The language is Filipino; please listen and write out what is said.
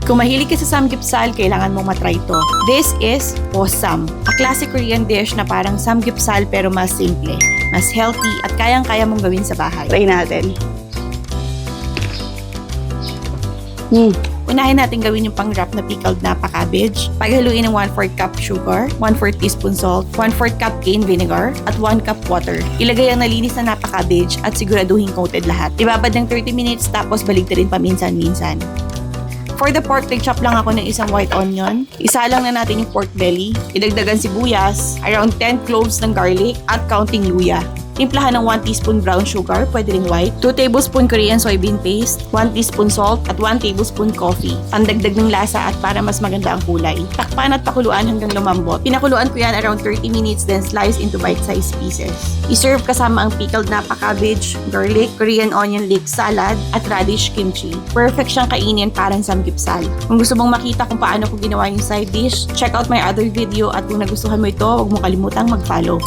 Kung mahilig ka sa samgyeopsal, kailangan mong matry ito. This is Osam, a classic Korean dish na parang samgyeopsal pero mas simple, mas healthy at kayang-kaya mong gawin sa bahay. Try natin. Unahin natin gawin yung pang-wrap na pickled napa cabbage. Paghaluin ng 1/4 cup sugar, 1/4 teaspoon salt, 1/4 cup cane vinegar, at 1 cup water. Ilagay ang nalinis na napa cabbage at siguraduhin coated lahat. Ibabad ng 30 minutes tapos baligtarin paminsan-minsan. For the pork, nag-chop lang ako ng isang white onion. Isa lang na natin yung pork belly. Idagdagan sibuyas, around 10 cloves ng garlic, at counting luya. Timplahan ng 1 teaspoon brown sugar, pwede rin white, 2 tablespoon Korean soybean paste, 1 teaspoon salt, at 1 tablespoon coffee. Pandagdag ng lasa at para mas maganda ang kulay. Takpan at pakuluan hanggang lumambot. Pinakuluan ko yan around 30 minutes, then slice into bite-sized pieces. I-serve kasama ang pickled napa cabbage, garlic, Korean onion leek salad, at radish kimchi. Perfect siyang kainin parang samgyeopsal. Kung gusto mong makita kung paano ko ginawa yung side dish, check out my other video at kung nagustuhan mo ito, huwag mo kalimutang mag-follow.